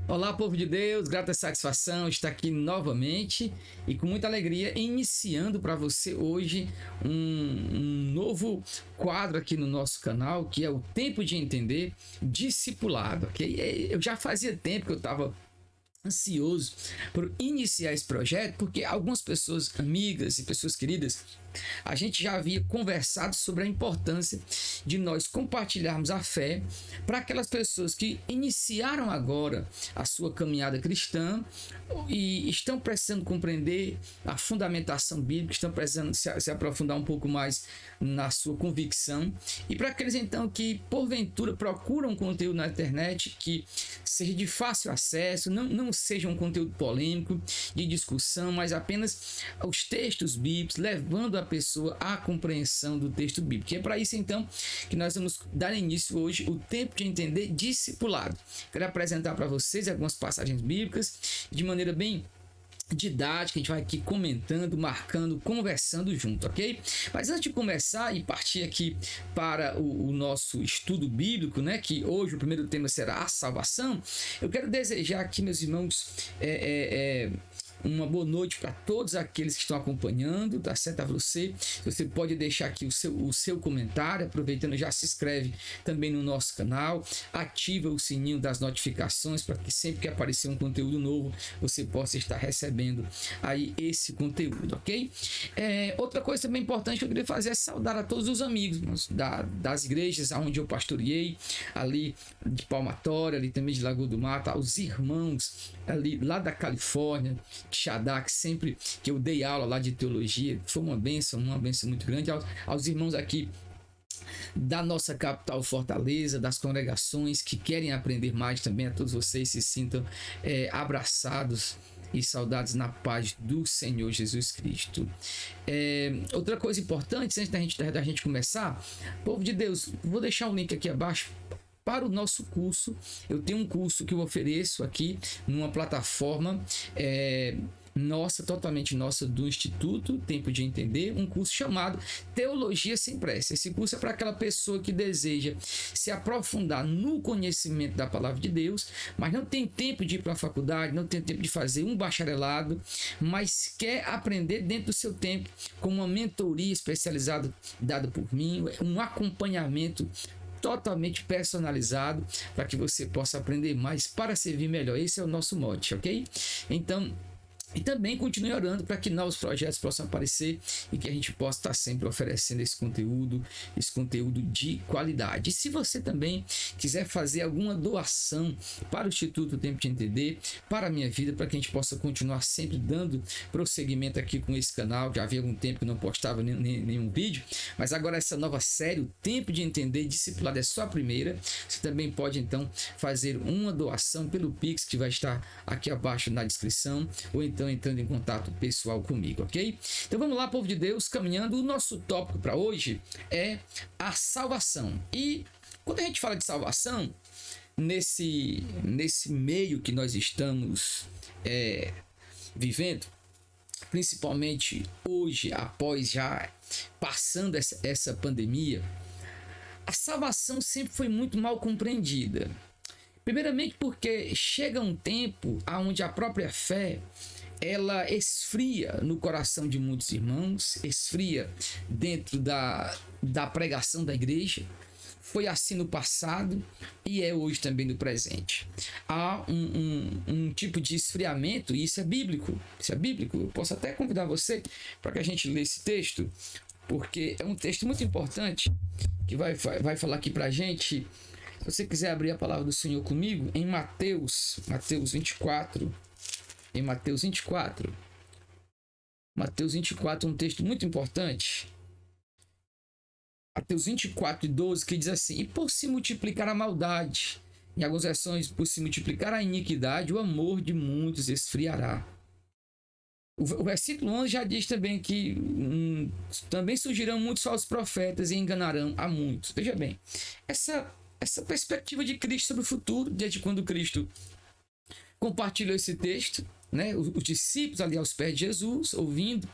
Olá, povo de Deus, grata satisfação estar aqui novamente e com muita alegria iniciando para você hoje um novo quadro aqui no nosso canal, que é o Tempo de Entender Discipulado, ok? Eu já fazia tempo que eu estava ansioso por iniciar esse projeto, porque algumas pessoas amigas e pessoas queridas, a gente já havia conversado sobre a importância de nós compartilharmos a fé para aquelas pessoas que iniciaram agora a sua caminhada cristã e estão precisando compreender a fundamentação bíblica, estão precisando se aprofundar um pouco mais na sua convicção, e para aqueles então que porventura procuram conteúdo na internet que seja de fácil acesso, não seja um conteúdo polêmico, de discussão, mas apenas os textos bíblicos, levando a pessoa à compreensão do texto bíblico. E é para isso então que nós vamos dar início hoje o Tempo de Entender Discipulado. Quero apresentar para vocês algumas passagens bíblicas de maneira bem didática, a gente vai aqui comentando, marcando, conversando junto, ok? Mas antes de começar e partir aqui para o nosso estudo bíblico, né, que hoje o primeiro tema será a salvação, eu quero desejar aqui, meus irmãos, uma boa noite para todos aqueles que estão acompanhando, tá certo? A você pode deixar aqui o seu comentário, aproveitando, já se inscreve também no nosso canal, ativa o sininho das notificações para que sempre que aparecer um conteúdo novo, você possa estar recebendo aí esse conteúdo, ok? Outra coisa também importante que eu queria fazer é saudar a todos os amigos das igrejas onde eu pastoreei, ali de Palmatória, ali também de Lagoa do Mato, os irmãos ali lá da Califórnia, Shadak, sempre que eu dei aula lá de teologia, foi uma bênção muito grande. Aos irmãos aqui da nossa capital Fortaleza, das congregações que querem aprender mais também, a todos vocês se sintam abraçados e saudados na paz do Senhor Jesus Cristo. Outra coisa importante, antes da gente começar, povo de Deus, vou deixar o link aqui abaixo para o nosso curso. Eu tenho um curso que eu ofereço aqui numa plataforma totalmente nossa, do Instituto Tempo de Entender, um curso chamado Teologia Sem Pressa. Esse curso é para aquela pessoa que deseja se aprofundar no conhecimento da palavra de Deus, mas não tem tempo de ir para a faculdade, não tem tempo de fazer um bacharelado, mas quer aprender dentro do seu tempo, com uma mentoria especializada dada por mim, um acompanhamento totalmente personalizado para que você possa aprender mais para servir melhor. Esse é o nosso mote, ok? Então, e também continue orando para que novos projetos possam aparecer e que a gente possa estar sempre oferecendo esse conteúdo de qualidade. E se você também quiser fazer alguma doação para o Instituto Tempo de Entender, para a minha vida, para que a gente possa continuar sempre dando prosseguimento aqui com esse canal. Já havia algum tempo que não postava nenhum vídeo, mas agora essa nova série, o Tempo de Entender Discipulado, é só a primeira. Você também pode então fazer uma doação pelo Pix, que vai estar aqui abaixo na descrição, ou então entrando em contato pessoal comigo, ok? Então vamos lá, povo de Deus, caminhando. O nosso tópico para hoje é a salvação. E quando a gente fala de salvação, nesse meio que nós estamos vivendo, principalmente hoje, após já passando essa pandemia, a salvação sempre foi muito mal compreendida. Primeiramente porque chega um tempo onde a própria fé ela esfria no coração de muitos irmãos, esfria dentro da pregação da igreja. Foi assim no passado e é hoje também no presente. Há um tipo de esfriamento, e isso é bíblico. Eu posso até convidar você para que a gente lê esse texto, porque é um texto muito importante que vai falar aqui para a gente. Se você quiser abrir a palavra do Senhor comigo, em Mateus 24. Em Mateus 24, um texto muito importante. Mateus 24:12, que diz assim: e por se multiplicar a maldade, em algumas versões, por se multiplicar a iniquidade, o amor de muitos esfriará. O versículo 11 já diz também que também surgirão muitos falsos profetas e enganarão a muitos. Veja bem, essa perspectiva de Cristo sobre o futuro, desde quando Cristo compartilhou esse texto, né? Os discípulos ali aos pés de Jesus, ouvindo,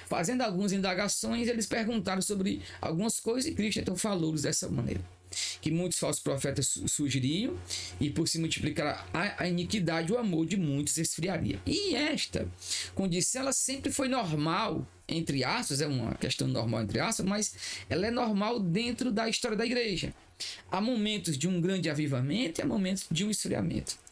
fazendo algumas indagações, eles perguntaram sobre algumas coisas e Cristo então falou-lhes dessa maneira. que muitos falsos profetas surgiriam, e por se multiplicar a iniquidade, o amor de muitos esfriaria. E esta condição, ela sempre foi normal, entre aspas, é uma questão normal entre aspas, mas ela é normal dentro da história da igreja. Há momentos de um grande avivamento e há momentos de um esfriamento.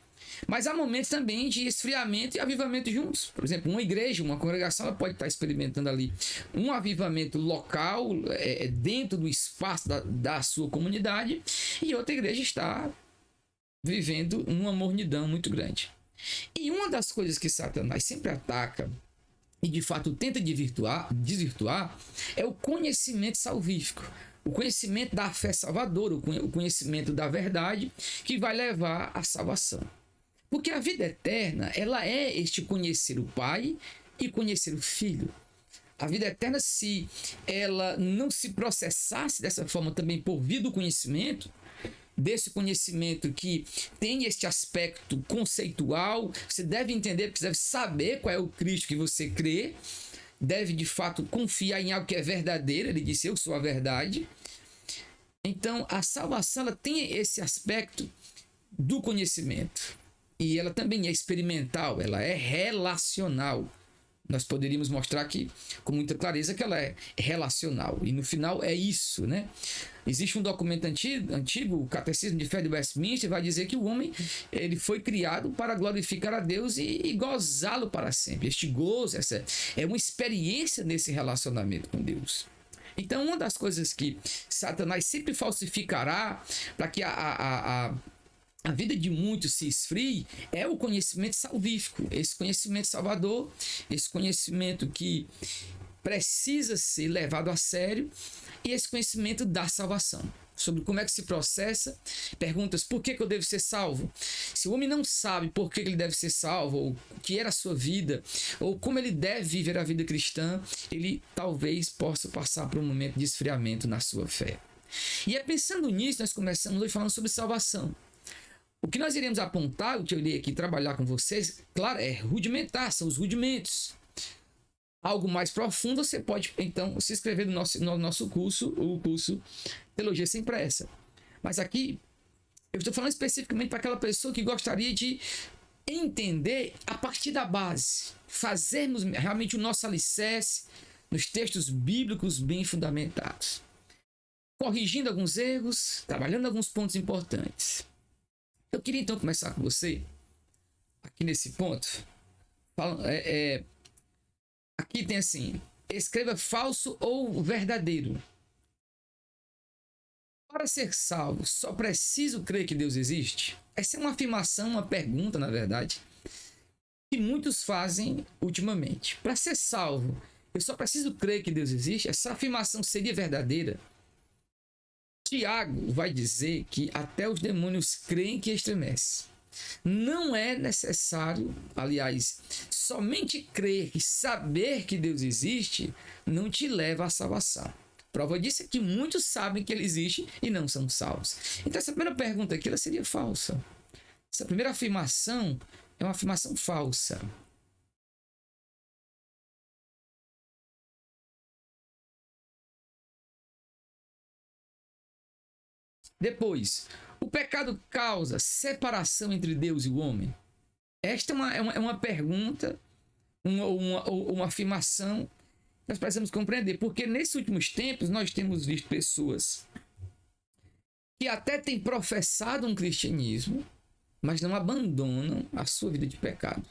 Mas há momentos também de esfriamento e avivamento juntos. Por exemplo, uma igreja, uma congregação, ela pode estar experimentando ali um avivamento local, dentro do espaço da sua comunidade, e outra igreja está vivendo uma mornidão muito grande. E uma das coisas que Satanás sempre ataca e de fato tenta desvirtuar é o conhecimento salvífico. O conhecimento da fé salvadora, o conhecimento da verdade que vai levar à salvação. Porque a vida eterna, ela é este conhecer o Pai e conhecer o Filho. A vida eterna, se ela não se processasse dessa forma também por via do conhecimento, desse conhecimento que tem este aspecto conceitual, você deve entender, porque você deve saber qual é o Cristo que você crê, deve de fato confiar em algo que é verdadeiro, ele disse, eu sou a verdade. Então, a salvação, ela tem esse aspecto do conhecimento. E ela também é experimental, ela é relacional. Nós poderíamos mostrar aqui com muita clareza que ela é relacional. E no final é isso, né? Existe um documento antigo, o Catecismo de Fé de Westminster, vai dizer que o homem ele foi criado para glorificar a Deus e gozá-lo para sempre. Este gozo, essa é uma experiência nesse relacionamento com Deus. Então, uma das coisas que Satanás sempre falsificará para que a vida de muitos se esfrie é o conhecimento salvífico, esse conhecimento salvador, esse conhecimento que precisa ser levado a sério, e esse conhecimento da salvação, sobre como é que se processa, perguntas, por que eu devo ser salvo? Se o homem não sabe por que ele deve ser salvo, ou o que era a sua vida, ou como ele deve viver a vida cristã, ele talvez possa passar por um momento de esfriamento na sua fé. E é pensando nisso, nós começamos hoje falando sobre salvação. O que nós iremos apontar, o que eu irei aqui trabalhar com vocês, claro, é rudimentar, são os rudimentos. Algo mais profundo, você pode, então, se inscrever no nosso curso, o curso Teologia Sem Pressa. Mas aqui, eu estou falando especificamente para aquela pessoa que gostaria de entender a partir da base, fazermos realmente o nosso alicerce nos textos bíblicos bem fundamentados, corrigindo alguns erros, trabalhando alguns pontos importantes. Eu queria então começar com você, aqui nesse ponto. Aqui tem assim, escreva falso ou verdadeiro. Para ser salvo, só preciso crer que Deus existe? Essa é uma afirmação, uma pergunta, na verdade, que muitos fazem ultimamente. Para ser salvo, eu só preciso crer que Deus existe? Essa afirmação seria verdadeira? Tiago vai dizer que até os demônios creem que estremece. Não é necessário, aliás, somente crer e saber que Deus existe não te leva à salvação. Prova disso é que muitos sabem que ele existe e não são salvos. Então essa primeira pergunta aqui ela seria falsa. Essa primeira afirmação é uma afirmação falsa. Depois, o pecado causa separação entre Deus e o homem? Esta é uma pergunta, uma afirmação que nós precisamos compreender, porque nesses últimos tempos nós temos visto pessoas que até têm professado um cristianismo, mas não abandonam a sua vida de pecado.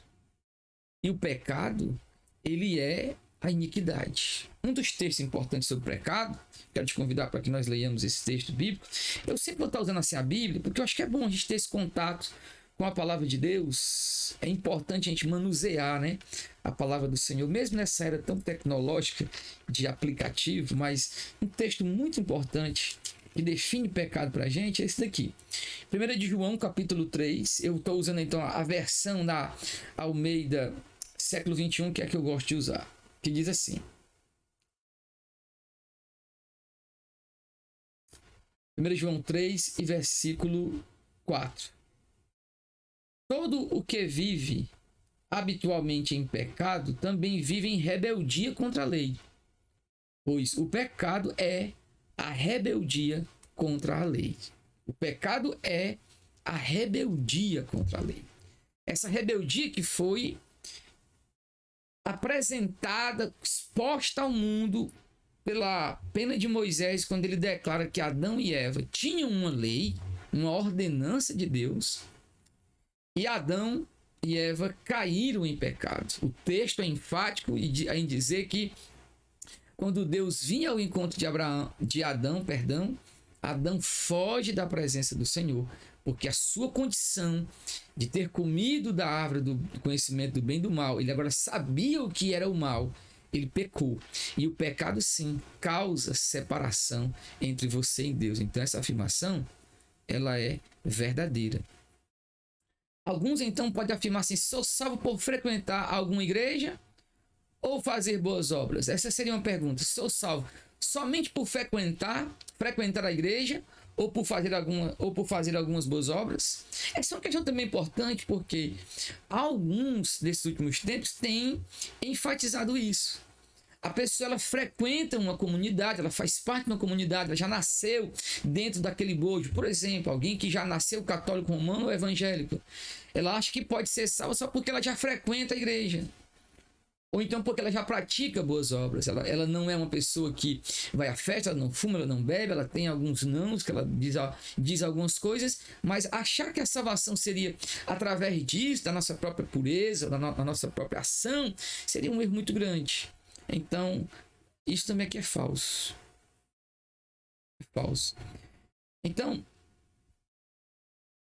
E o pecado, ele é a iniquidade. Um dos textos importantes sobre o pecado, quero te convidar para que nós leiamos esse texto bíblico. Eu sempre vou estar usando assim a Bíblia, porque eu acho que é bom a gente ter esse contato com a palavra de Deus. É importante a gente manusear, né, a palavra do Senhor, mesmo nessa era tão tecnológica de aplicativo, mas um texto muito importante que define pecado para a gente é esse daqui. 1 de João, capítulo 3, eu estou usando então a versão da Almeida século 21, que é a que eu gosto de usar, que diz assim: 1 João 3 e versículo 4. Todo o que vive habitualmente em pecado também vive em rebeldia contra a lei, pois o pecado é a rebeldia contra a lei. O pecado é a rebeldia contra a lei. Essa rebeldia que foi apresentada, exposta ao mundo pela pena de Moisés, quando ele declara que Adão e Eva tinham uma lei, uma ordenança de Deus, e Adão e Eva caíram em pecado. O texto é enfático em dizer que quando Deus vinha ao encontro de Adão, Adão foge da presença do Senhor, porque a sua condição de ter comido da árvore do conhecimento do bem e do mal, ele agora sabia o que era o mal, ele pecou. E o pecado, sim, causa separação entre você e Deus. Então, essa afirmação, ela é verdadeira. Alguns, então, podem afirmar assim: sou salvo por frequentar alguma igreja ou fazer boas obras? Essa seria uma pergunta. Sou salvo somente por frequentar a igreja ou por fazer algumas boas obras? Essa é uma questão também importante, porque alguns desses últimos tempos têm enfatizado isso. A pessoa, ela frequenta uma comunidade, ela faz parte de uma comunidade, ela já nasceu dentro daquele bojo. Por exemplo, alguém que já nasceu católico romano ou evangélico, ela acha que pode ser salva só porque ela já frequenta a igreja. Ou então porque ela já pratica boas obras. Ela não é uma pessoa que vai à festa, ela não fuma, ela não bebe, ela tem alguns nãos, que ela diz algumas coisas, mas achar que a salvação seria através disso, da nossa própria pureza, da nossa própria ação, seria um erro muito grande. Então, isso também aqui é falso. É falso. Então,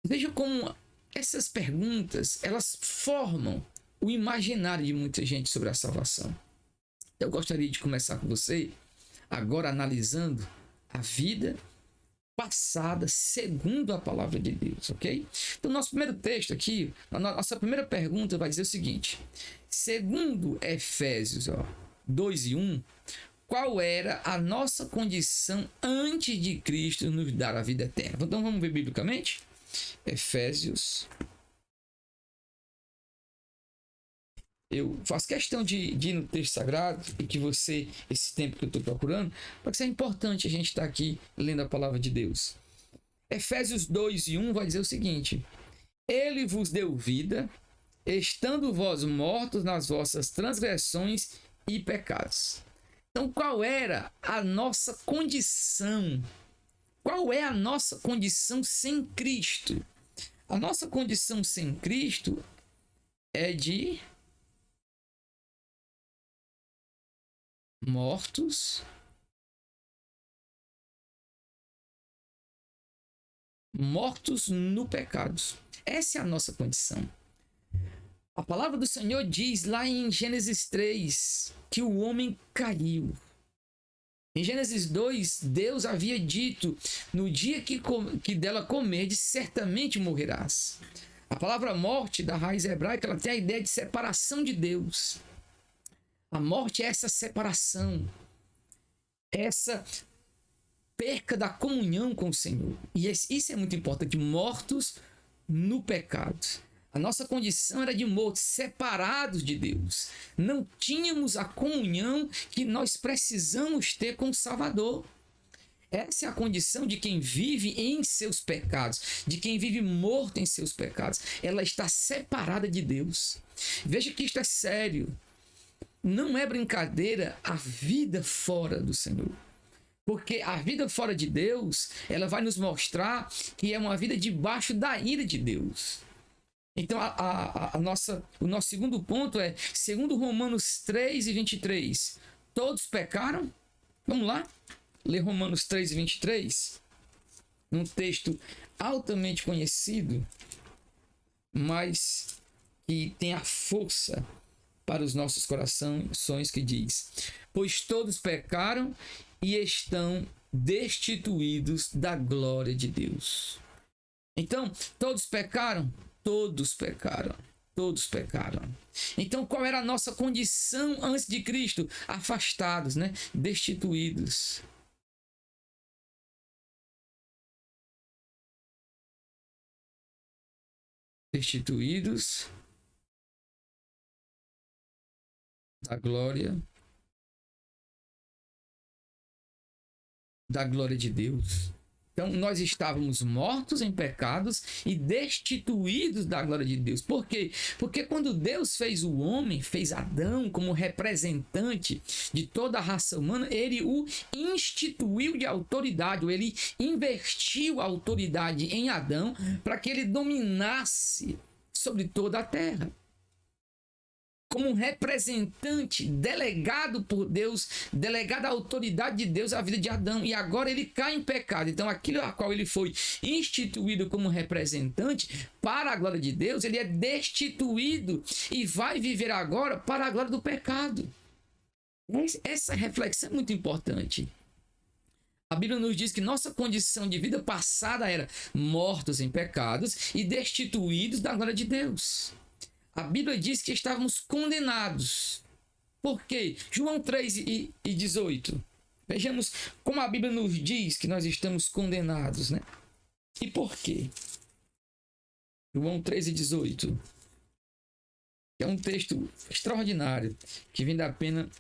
veja como essas perguntas, elas formam o imaginário de muita gente sobre a salvação. Eu gostaria de começar com você, agora analisando a vida passada segundo a palavra de Deus, ok? Então, nosso primeiro texto aqui, a nossa primeira pergunta vai dizer o seguinte: segundo Efésios 2:1, qual era a nossa condição antes de Cristo nos dar a vida eterna? Então, vamos ver biblicamente? Efésios. Eu faço questão de ir no texto sagrado e que você, esse tempo que eu estou procurando, porque é importante a gente estar aqui lendo a palavra de Deus. Efésios 2:1 vai dizer o seguinte: ele vos deu vida, estando vós mortos nas vossas transgressões e pecados. Então, qual era a nossa condição? Qual é a nossa condição sem Cristo? A nossa condição sem Cristo é de mortos no pecado. Essa é a nossa condição. A palavra do Senhor diz lá em Gênesis 3 que o homem caiu. Em Gênesis 2, Deus havia dito: no dia que dela comerdes, certamente morrerás. A palavra morte, da raiz hebraica, ela tem a ideia de separação de Deus. A morte é essa separação, essa perca da comunhão com o Senhor. E isso é muito importante, mortos no pecado. A nossa condição era de mortos, separados de Deus. Não tínhamos a comunhão que nós precisamos ter com o Salvador. Essa é a condição de quem vive em seus pecados, de quem vive morto em seus pecados. Ela está separada de Deus. Veja que isto é sério. Não é brincadeira a vida fora do Senhor. Porque a vida fora de Deus, ela vai nos mostrar que é uma vida debaixo da ira de Deus. Então, o nosso segundo ponto é, segundo Romanos 3:23, todos pecaram? Vamos lá? Ler Romanos 3:23, um texto altamente conhecido, mas que tem a força para os nossos corações, que diz: pois todos pecaram e estão destituídos da glória de Deus. Então, todos pecaram? Todos pecaram. Todos pecaram. Então, qual era a nossa condição antes de Cristo? Afastados, né? Destituídos. Destituídos da glória de Deus. Então, nós estávamos mortos em pecados e destituídos da glória de Deus. Por quê? Porque quando Deus fez o homem, fez Adão como representante de toda a raça humana, ele o instituiu de autoridade, ou ele investiu a autoridade em Adão para que ele dominasse sobre toda a terra. Como um representante delegado por Deus, delegado à autoridade de Deus à vida de Adão, e agora ele cai em pecado. Então aquilo a qual ele foi instituído como representante para a glória de Deus, ele é destituído e vai viver agora para a glória do pecado. Essa reflexão é muito importante. A Bíblia nos diz que nossa condição de vida passada era mortos em pecados e destituídos da glória de Deus. A Bíblia diz que estávamos condenados. Por quê? João 3:18. Vejamos como a Bíblia nos diz que nós estamos condenados, né? E por quê? João 3:18. É um texto extraordinário que vem da pena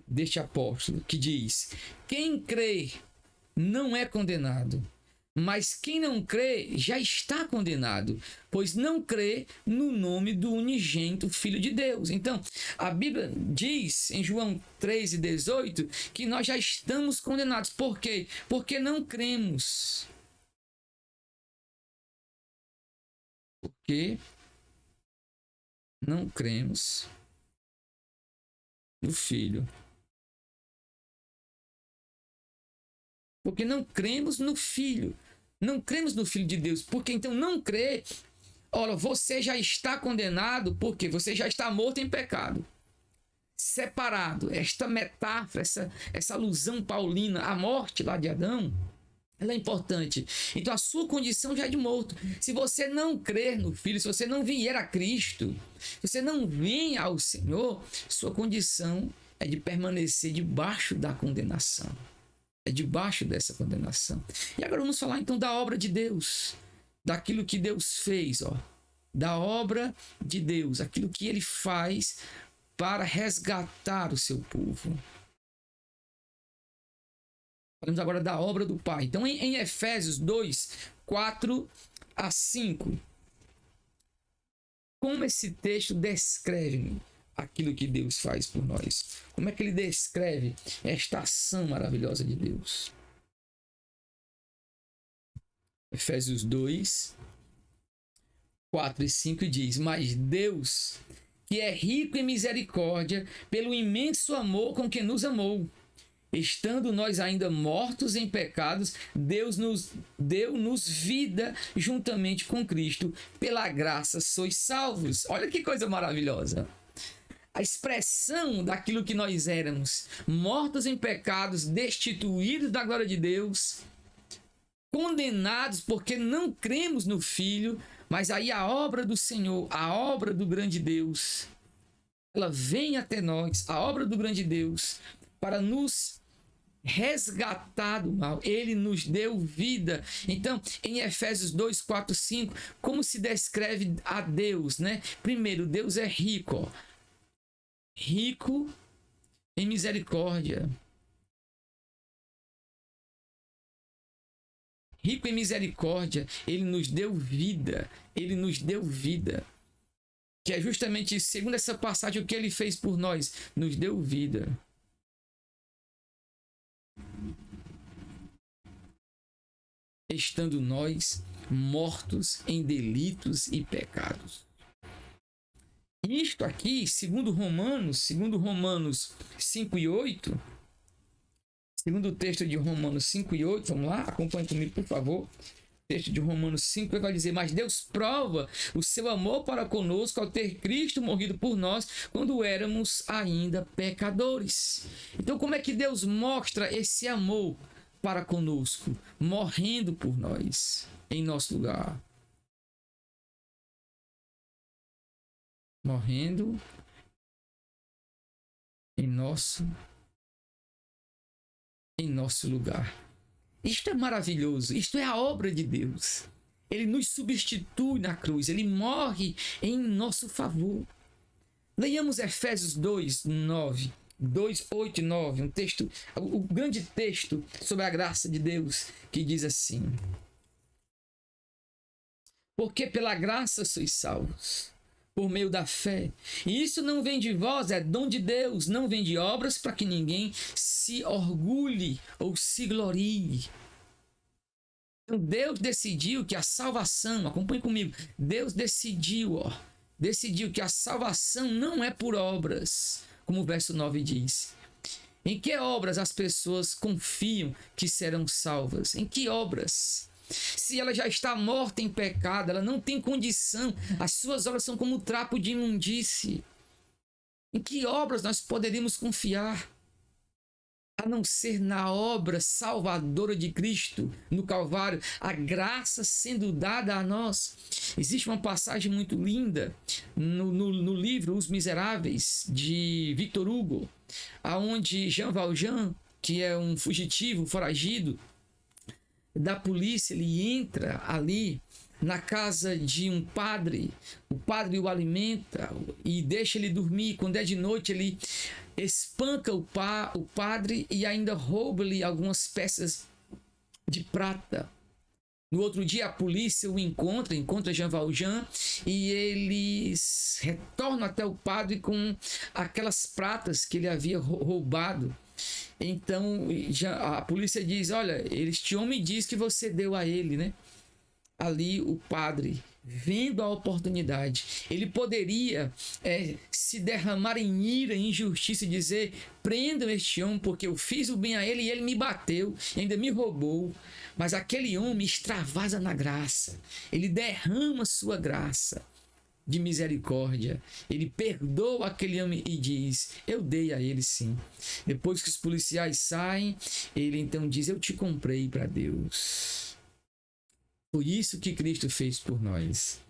deste apóstolo, que diz: quem crê não é condenado, mas quem não crê já está condenado, pois não crê no nome do unigênito Filho de Deus. Então, a Bíblia diz em João 3:18 que nós já estamos condenados. Por quê? Porque não cremos. Porque não cremos no Filho. Porque não cremos no Filho. Não cremos no Filho de Deus. Porque então não crê. Ora, você já está condenado porque você já está morto em pecado. Separado. Esta metáfora, essa alusão paulina à morte lá de Adão, ela é importante. Então a sua condição já é de morto. Se você não crer no Filho, se você não vier a Cristo, se você não vem ao Senhor, sua condição é de permanecer debaixo da condenação. É debaixo dessa condenação. E agora vamos falar então da obra de Deus, daquilo que Deus fez, da obra de Deus, aquilo que ele faz para resgatar o seu povo. Falamos agora da obra do Pai. Então em Efésios 2:4-5, como esse texto descreve aquilo que Deus faz por nós? Como é que ele descreve esta ação maravilhosa de Deus? Efésios 2:4-5 diz: mas Deus, que é rico em misericórdia, pelo imenso amor com que nos amou, estando nós ainda mortos em pecados, Deus deu-nos vida juntamente com Cristo. Pela graça sois salvos. Olha que coisa maravilhosa. A expressão daquilo que nós éramos, mortos em pecados, destituídos da glória de Deus, condenados porque não cremos no Filho, mas aí a obra do Senhor, a obra do grande Deus, ela vem até nós, a obra do grande Deus, para nos resgatar do mal. Ele nos deu vida. Então, em Efésios 2:4-5, como se descreve a Deus, né? Primeiro, Deus é rico, rico em misericórdia. Rico em misericórdia, ele nos deu vida. Ele nos deu vida. Que é justamente, segundo essa passagem, o que ele fez por nós. Nos deu vida. Estando nós mortos em delitos e pecados. Isto aqui, segundo Romanos 5:8, segundo o texto de Romanos 5:8, vamos lá, acompanhe comigo, por favor. O texto de Romanos 5 vai dizer: mas Deus prova o seu amor para conosco ao ter Cristo morrido por nós quando éramos ainda pecadores. Então, como é que Deus mostra esse amor para conosco? Morrendo por nós, em nosso lugar. Morrendo em nosso lugar. Isto é maravilhoso. Isto é a obra de Deus. Ele nos substitui na cruz. Ele morre em nosso favor. Leiamos Efésios 2:9. 2, 8 e 9, um texto, o grande texto sobre a graça de Deus, que diz assim: porque pela graça sois salvos, por meio da fé. E isso não vem de vós, é dom de Deus, não vem de obras, para que ninguém se orgulhe ou se glorie. Então Deus decidiu que a salvação, acompanhe comigo, Deus decidiu que a salvação não é por obras, como o verso 9 diz. Em que obras as pessoas confiam que serão salvas? Em que obras? Se ela já está morta em pecado, ela não tem condição, as suas obras são como um trapo de imundície. Em que obras nós poderíamos confiar? A não ser na obra salvadora de Cristo no Calvário, a graça sendo dada a nós. Existe uma passagem muito linda no livro Os Miseráveis, de Victor Hugo, aonde Jean Valjean, que é um fugitivo, foragido da polícia, ele entra ali na casa de um padre, o padre o alimenta e deixa ele dormir. Quando é de noite, ele espanca o padre e ainda rouba-lhe algumas peças de prata. No outro dia, a polícia o encontra Jean Valjean, e eles retornam até o padre com aquelas pratas que ele havia roubado. Então a polícia diz: olha, este homem diz que você deu a ele, né? Ali o padre, vendo a oportunidade, ele poderia se derramar em ira, em injustiça, e dizer: prendam este homem, porque eu fiz o bem a ele e ele me bateu e ainda me roubou. Mas aquele homem extravasa na graça, ele derrama sua graça de misericórdia, ele perdoa aquele homem e diz: eu dei a ele sim. Depois que os policiais saem, ele então diz: eu te comprei para Deus. Foi isso que Cristo fez por nós.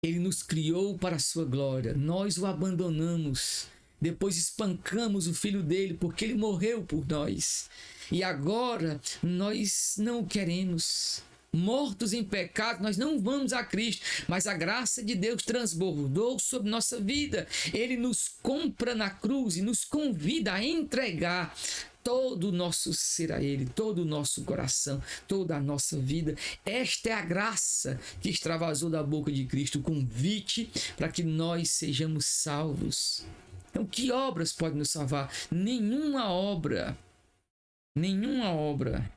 Ele nos criou para a sua glória. Nós o abandonamos. Depois espancamos o filho dele porque ele morreu por nós. E agora nós não o queremos. Mortos em pecado, nós não vamos a Cristo, mas a graça de Deus transbordou sobre nossa vida. Ele nos compra na cruz e nos convida a entregar todo o nosso ser a Ele, todo o nosso coração, toda a nossa vida. Esta é a graça que extravasou da boca de Cristo, o convite para que nós sejamos salvos. Então, que obras podem nos salvar? Nenhuma obra. Nenhuma obra.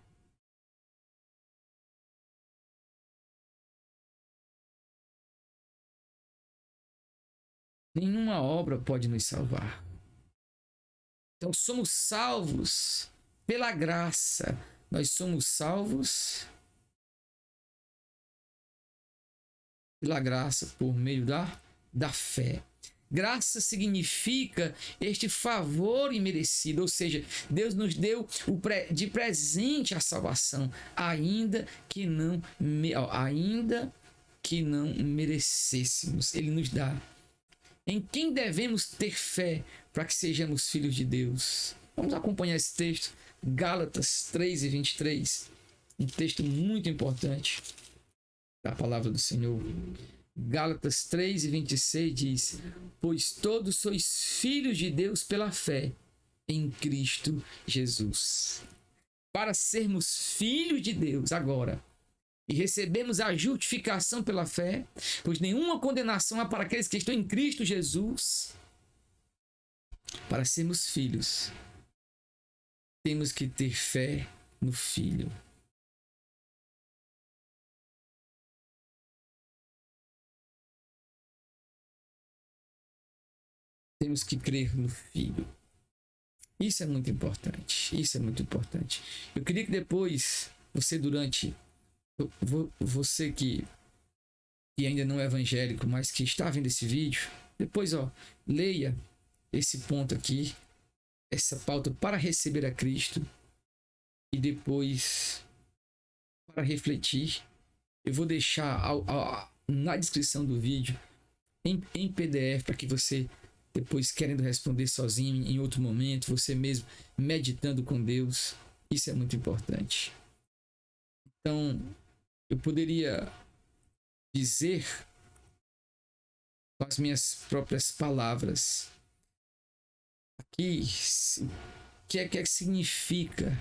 Nenhuma obra pode nos salvar. Então somos salvos pela graça. Nós somos salvos pela graça por meio da fé. Graça significa este favor imerecido, ou seja, Deus nos deu de presente a salvação, ainda que não merecêssemos. Ele nos dá. Em quem devemos ter fé para que sejamos filhos de Deus? Vamos acompanhar esse texto, Gálatas 3 e 23, um texto muito importante da palavra do Senhor. Gálatas 3 e 26 diz: pois todos sois filhos de Deus pela fé em Cristo Jesus. Para sermos filhos de Deus agora, e recebemos a justificação pela fé, pois nenhuma condenação há para aqueles que estão em Cristo Jesus. Para sermos filhos, temos que ter fé no Filho. Temos que crer no Filho. Isso é muito importante. Isso é muito importante. Eu queria que depois, você que ainda não é evangélico, mas que está vendo esse vídeo, depois leia esse ponto aqui, essa pauta para receber a Cristo, e depois, para refletir, eu vou deixar na descrição do vídeo em PDF, para que você, depois, querendo responder sozinho em outro momento, você mesmo meditando com Deus, isso é muito importante. Então, eu poderia dizer com as minhas próprias palavras: que que significa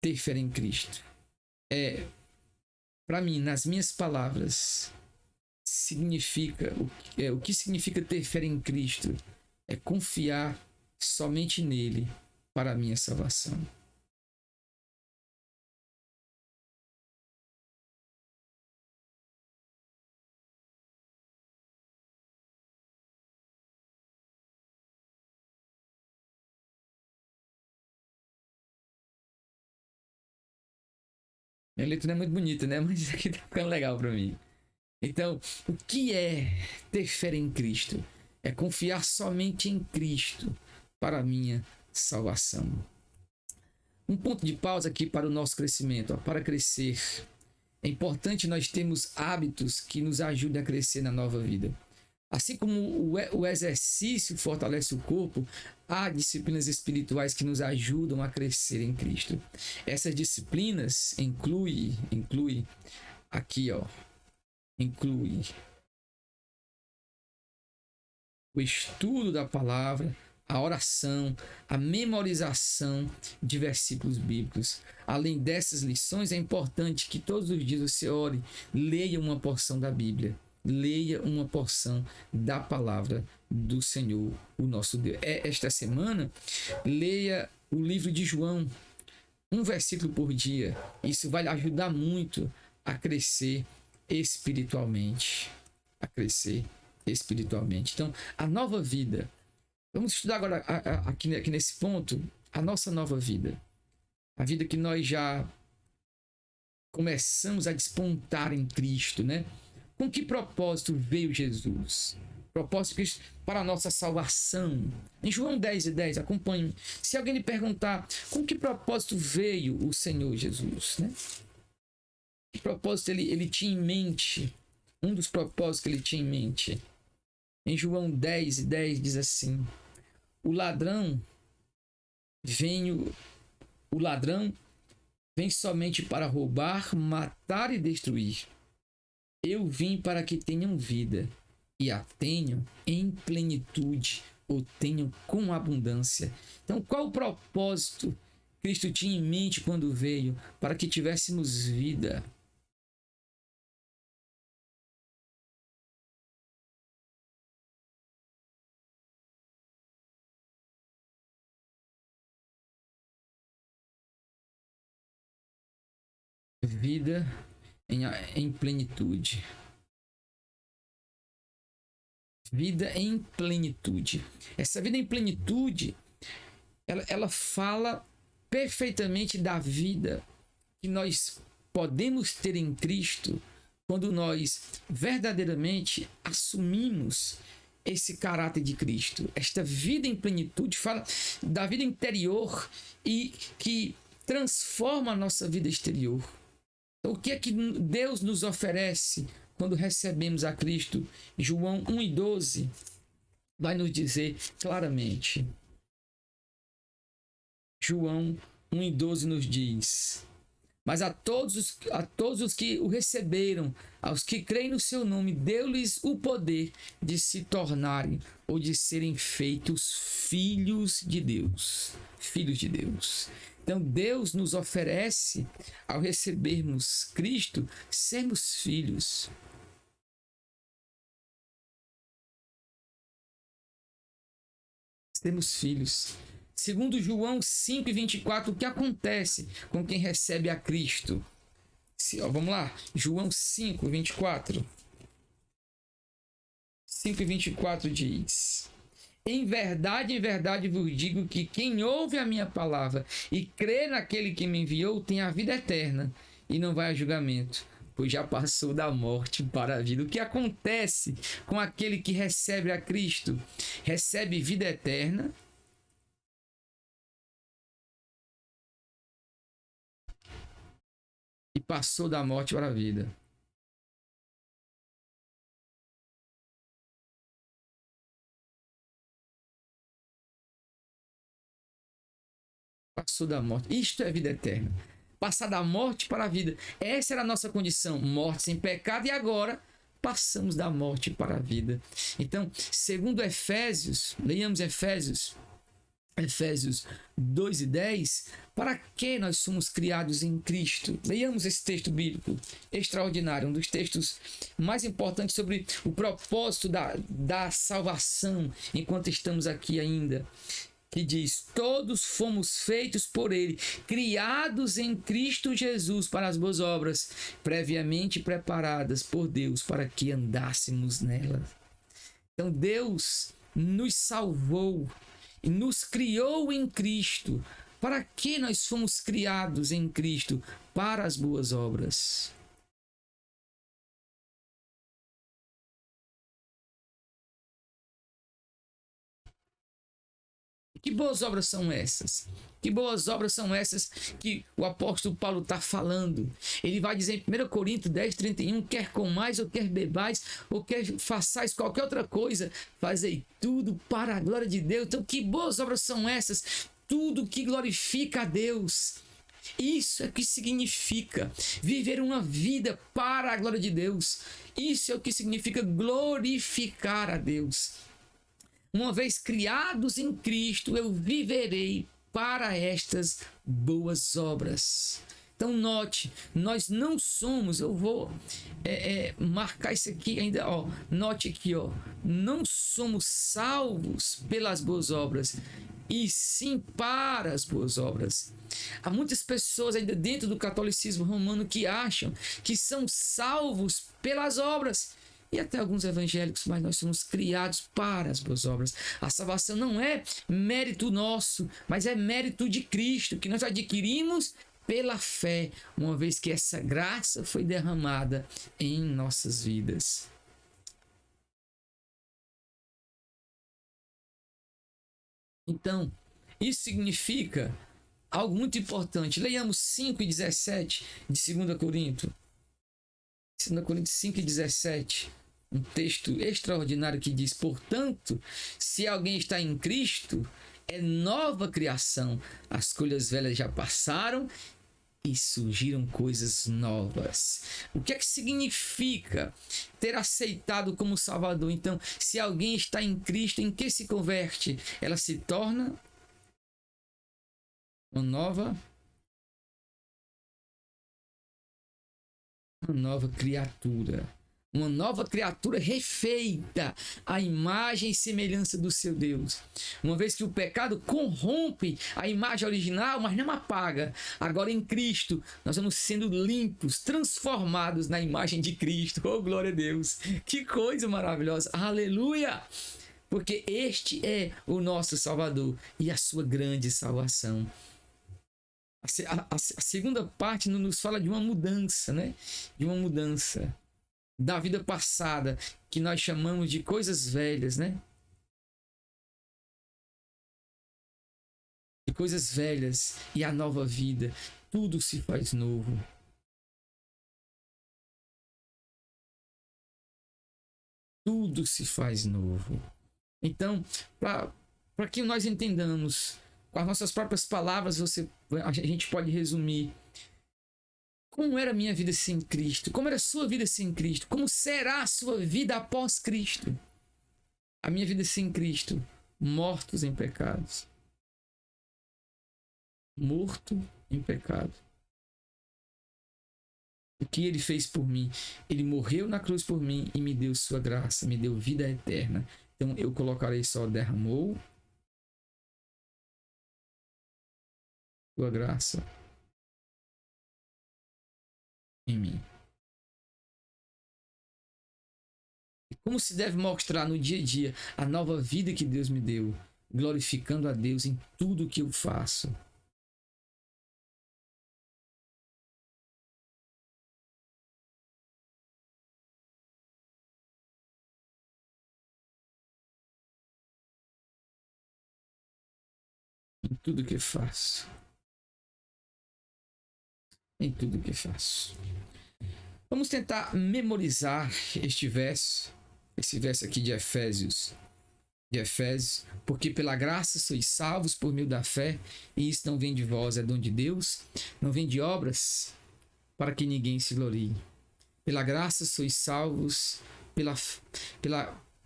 ter fé em Cristo? Para mim, nas minhas palavras, significa o que significa ter fé em Cristo é confiar somente nele para a minha salvação. Minha letra não é muito bonita, né? Mas isso aqui tá ficando legal para mim. Então, o que é ter fé em Cristo? É confiar somente em Cristo para a minha salvação. Um ponto de pausa aqui para o nosso crescimento, para crescer. É importante nós termos hábitos que nos ajudem a crescer na nova vida. Assim como o exercício fortalece o corpo, há disciplinas espirituais que nos ajudam a crescer em Cristo. Essas disciplinas inclui aqui, ó, inclui o estudo da palavra, a oração, a memorização de versículos bíblicos. Além dessas lições, é importante que todos os dias você ore, leia uma porção da Bíblia, leia uma porção da palavra do Senhor, o nosso Deus. Esta semana, leia o livro de João, um versículo por dia. Isso vai lhe ajudar muito a crescer espiritualmente. Então, a nova vida. Vamos estudar agora aqui nesse ponto a nossa nova vida. A vida que nós já começamos a despontar em Cristo, né? Com que propósito veio Jesus? Propósito de Cristo para a nossa salvação. Em João 10:10, acompanhe. Se alguém lhe perguntar com que propósito veio o Senhor Jesus, né? Que propósito ele tinha em mente? Um dos propósitos que ele tinha em mente. Em João 10:10 diz assim: O ladrão vem somente para roubar, matar e destruir. Eu vim para que tenham vida e a tenham em plenitude, ou tenham com abundância. Então, qual o propósito Cristo tinha em mente quando veio? Para que tivéssemos vida. Vida em plenitude. Vida em plenitude. Essa vida em plenitude, ela fala perfeitamente da vida que nós podemos ter em Cristo quando nós verdadeiramente assumimos esse caráter de Cristo. Esta vida em plenitude fala da vida interior e que transforma a nossa vida exterior. Então, o que é que Deus nos oferece quando recebemos a Cristo? João 1:12 vai nos dizer claramente. João 1:12 nos diz: Mas a todos os que o receberam, aos que creem no seu nome, deu-lhes o poder de se tornarem ou de serem feitos filhos de Deus. Filhos de Deus. Então, Deus nos oferece, ao recebermos Cristo, sermos filhos. Sermos filhos. Segundo João 5:24, o que acontece com quem recebe a Cristo? Vamos lá, João 5:24. 5:24 diz: em verdade vos digo que quem ouve a minha palavra e crê naquele que me enviou tem a vida eterna e não vai a julgamento, pois já passou da morte para a vida. O que acontece com aquele que recebe a Cristo? Recebe vida eterna e passou da morte para a vida. Passou da morte. Isto é vida eterna. Passar da morte para a vida. Essa era a nossa condição. Morte sem pecado, e agora passamos da morte para a vida. Então, segundo Efésios, leiamos Efésios Efésios 2:10, para que nós somos criados em Cristo? Leiamos esse texto bíblico extraordinário, um dos textos mais importantes sobre o propósito da salvação, enquanto estamos aqui ainda, que diz: todos fomos feitos por Ele, criados em Cristo Jesus para as boas obras, previamente preparadas por Deus para que andássemos nelas. Então Deus nos salvou e nos criou em Cristo. Para que nós fomos criados em Cristo? Para as boas obras. Que boas obras são essas? Que boas obras são essas que o apóstolo Paulo está falando? Ele vai dizer em 1 Coríntios 10:31, quer comais ou quer bebais, ou quer façais qualquer outra coisa, fazei tudo para a glória de Deus. Então, que boas obras são essas? Tudo que glorifica a Deus. Isso é o que significa viver uma vida para a glória de Deus. Isso é o que significa glorificar a Deus. Uma vez criados em Cristo, eu viverei para estas boas obras. Então note, nós não somos, eu vou marcar isso aqui ainda, note aqui, não somos salvos pelas boas obras, e sim para as boas obras. Há muitas pessoas ainda dentro do catolicismo romano que acham que são salvos pelas obras. E até alguns evangélicos, mas nós somos criados para as boas obras. A salvação não é mérito nosso, mas é mérito de Cristo, que nós adquirimos pela fé, uma vez que essa graça foi derramada em nossas vidas. Então, isso significa algo muito importante. Leiamos 5:17 de 2 Coríntios. 2 Coríntios 5:17. Um texto extraordinário que diz: portanto, se alguém está em Cristo, é nova criação. As coisas velhas já passaram e surgiram coisas novas. O que é que significa ter aceitado como Salvador? Então, se alguém está em Cristo, em que se converte? Ela se torna uma nova criatura. Uma nova criatura refeita à imagem e semelhança do seu Deus. Uma vez que o pecado corrompe a imagem original, mas não apaga. Agora em Cristo, nós vamos sendo limpos, transformados na imagem de Cristo. Oh, glória a Deus! Que coisa maravilhosa! Aleluia! Porque este é o nosso Salvador e a sua grande salvação. A segunda parte nos fala de uma mudança, né? De uma mudança da vida passada, que nós chamamos de coisas velhas, né? De coisas velhas e a nova vida. Tudo se faz novo. Tudo se faz novo. Então, para que nós entendamos, com as nossas próprias palavras, a gente pode resumir. Como era a minha vida sem Cristo? Como era a sua vida sem Cristo? Como será a sua vida após Cristo? A minha vida sem Cristo, mortos em pecados. Morto em pecado. O que ele fez por mim? Ele morreu na cruz por mim e me deu sua graça, me deu vida eterna. Então eu colocarei só: derramou sua graça em mim. E como se deve mostrar no dia a dia a nova vida que Deus me deu, glorificando a Deus em tudo que eu faço. Em tudo que faço. Em tudo que faço. Vamos tentar memorizar este verso, esse verso aqui de Efésios. Porque pela graça sois salvos por meio da fé, e isso não vem de vós, é dom de Deus, não vem de obras, para que ninguém se glorie. Pela graça sois salvos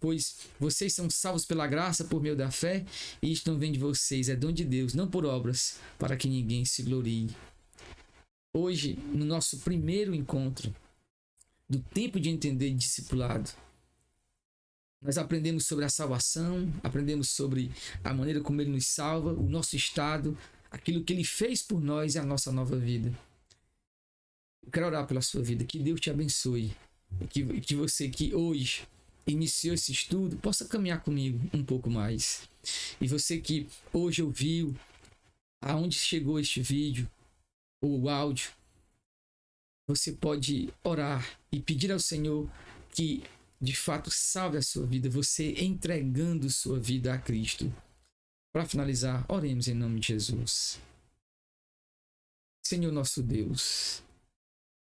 pois vocês são salvos pela graça por meio da fé, e isto não vem de vocês, é dom de Deus, não por obras, para que ninguém se glorie. Hoje, no nosso primeiro encontro do tempo de entender discipulado, nós aprendemos sobre a salvação, aprendemos sobre a maneira como Ele nos salva, o nosso estado, aquilo que Ele fez por nós e a nossa nova vida. Eu quero orar pela sua vida, que Deus te abençoe, e que você que hoje iniciou esse estudo possa caminhar comigo um pouco mais. E você que hoje ouviu aonde chegou este vídeo ou o áudio, você pode orar e pedir ao Senhor que de fato salve a sua vida, você entregando sua vida a Cristo. Para finalizar, oremos em nome de Jesus. Senhor nosso Deus,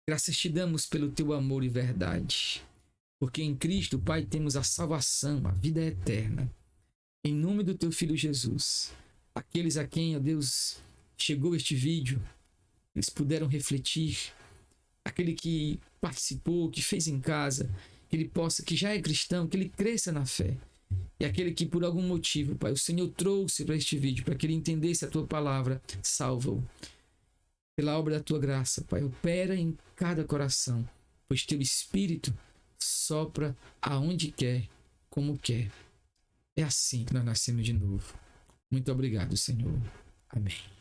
graças te damos pelo teu amor e verdade, porque em Cristo, Pai, temos a salvação, a vida eterna. Em nome do teu Filho Jesus, aqueles a quem, ó Deus, chegou este vídeo, eles puderam refletir, aquele que participou, que fez em casa, que ele possa, que já é cristão, que ele cresça na fé. E aquele que por algum motivo, Pai, o Senhor trouxe para este vídeo, para que ele entendesse a tua palavra, salva-o. Pela obra da tua graça, Pai, opera em cada coração, pois teu Espírito sopra aonde quer, como quer. É assim que nós nascemos de novo. Muito obrigado, Senhor. Amém.